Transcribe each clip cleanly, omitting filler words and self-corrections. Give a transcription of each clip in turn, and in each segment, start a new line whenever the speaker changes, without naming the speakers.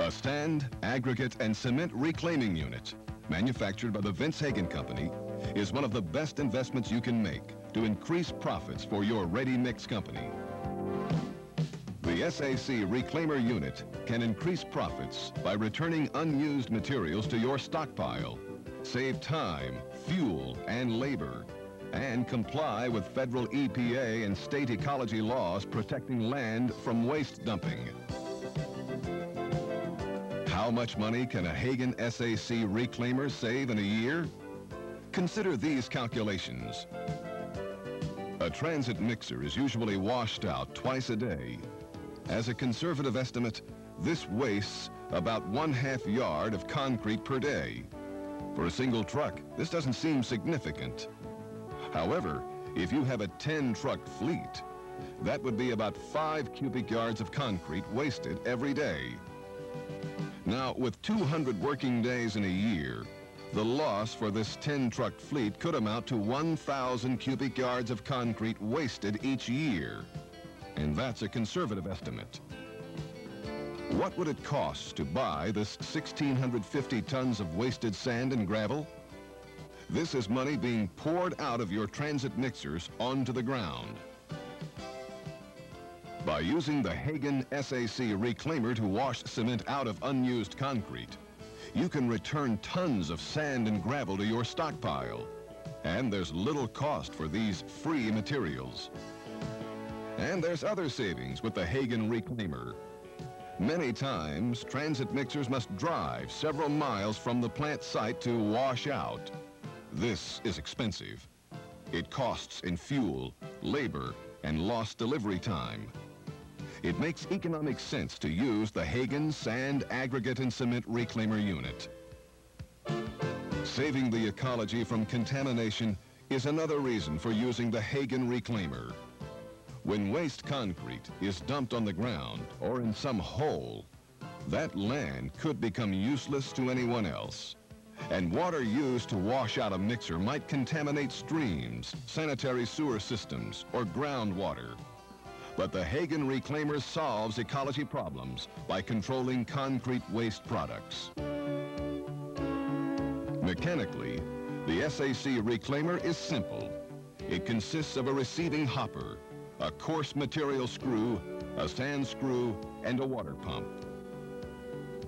A sand, aggregate, and cement reclaiming unit, manufactured by the Vince Hagan Company, is one of the best investments you can make to increase profits for your ready-mix company. The SAC Reclaimer Unit can increase profits by returning unused materials to your stockpile, save time, fuel, and labor, and comply with federal EPA and state ecology laws protecting land from waste dumping. How much money can a Hagan SAC reclaimer save in a year? Consider these calculations. A transit mixer is usually washed out twice a day. As a conservative estimate, this wastes about 1/2 yard of concrete per day. For a single truck, this doesn't seem significant. However, if you have a 10-truck fleet, that would be about 5 cubic yards of concrete wasted every day. Now, with 200 working days in a year, the loss for this 10-truck fleet could amount to 1,000 cubic yards of concrete wasted each year. And that's a conservative estimate. What would it cost to buy this 1,650 tons of wasted sand and gravel? This is money being poured out of your transit mixers onto the ground. By using the Hagan SAC reclaimer to wash cement out of unused concrete, you can return tons of sand and gravel to your stockpile. And there's little cost for these free materials. And there's other savings with the Hagan reclaimer. Many times, transit mixers must drive several miles from the plant site to wash out. This is expensive. It costs in fuel, labor, and lost delivery time. It makes economic sense to use the Hagan Sand, Aggregate, and Cement Reclaimer Unit. Saving the ecology from contamination is another reason for using the Hagan Reclaimer. When waste concrete is dumped on the ground or in some hole, that land could become useless to anyone else. And water used to wash out a mixer might contaminate streams, sanitary sewer systems, or groundwater. But the Hagan Reclaimer solves ecology problems by controlling concrete waste products. Mechanically, the SAC Reclaimer is simple. It consists of a receiving hopper, a coarse material screw, a sand screw, and a water pump.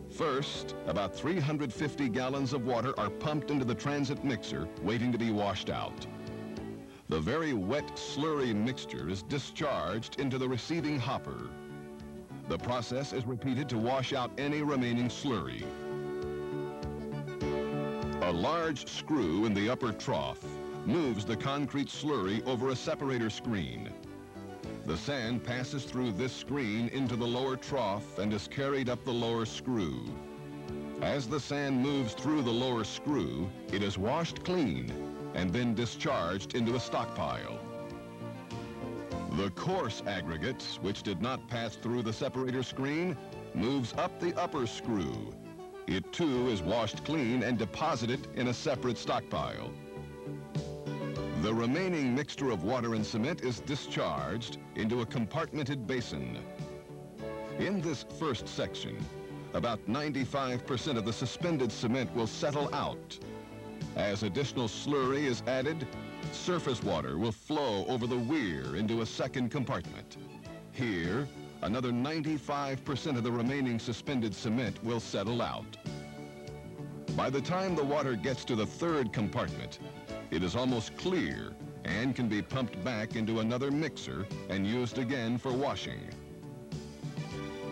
First, about 350 gallons of water are pumped into the transit mixer, waiting to be washed out. The very wet, slurry mixture is discharged into the receiving hopper. The process is repeated to wash out any remaining slurry. A large screw in the upper trough moves the concrete slurry over a separator screen. The sand passes through this screen into the lower trough and is carried up the lower screw. As the sand moves through the lower screw, it is washed clean and then discharged into a stockpile. The coarse aggregate, which did not pass through the separator screen, moves up the upper screw. It too is washed clean and deposited in a separate stockpile. The remaining mixture of water and cement is discharged into a compartmented basin. In this first section, about 95% of the suspended cement will settle out. As additional slurry is added, surface water will flow over the weir into a second compartment. Here, another 95% of the remaining suspended cement will settle out. By the time the water gets to the third compartment, it is almost clear and can be pumped back into another mixer and used again for washing.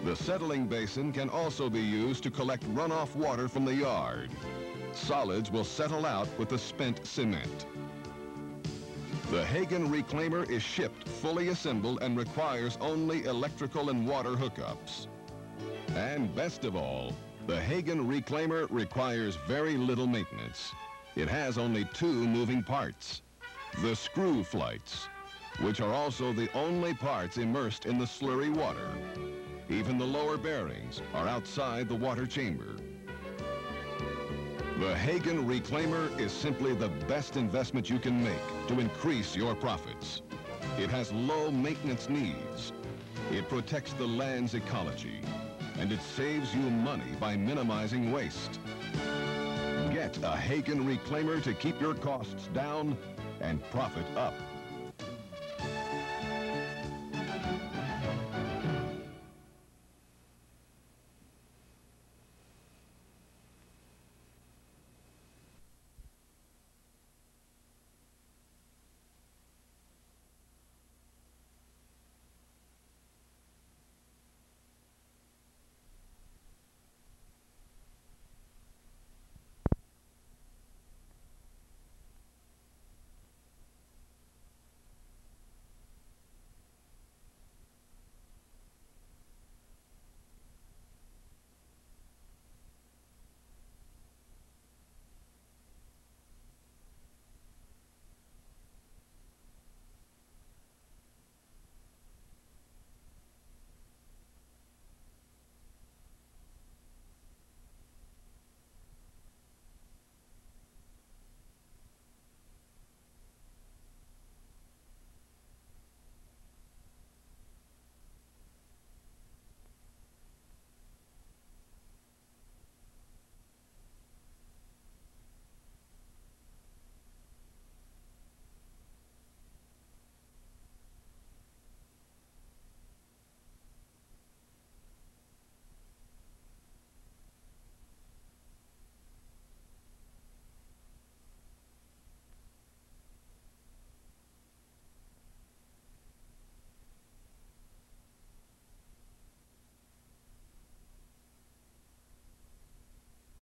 The settling basin can also be used to collect runoff water from the yard. Solids will settle out with the spent cement. The Hagan Reclaimer is shipped fully assembled and requires only electrical and water hookups. And best of all, the Hagan Reclaimer requires very little maintenance. It has only 2 moving parts: the screw flights, which are also the only parts immersed in the slurry water. Even the lower bearings are outside the water chamber. The Hagan Reclaimer is simply the best investment you can make to increase your profits. It has low maintenance needs. It protects the land's ecology. and it saves you money by minimizing waste. Get a Hagan reclaimer to keep your costs down and profit up.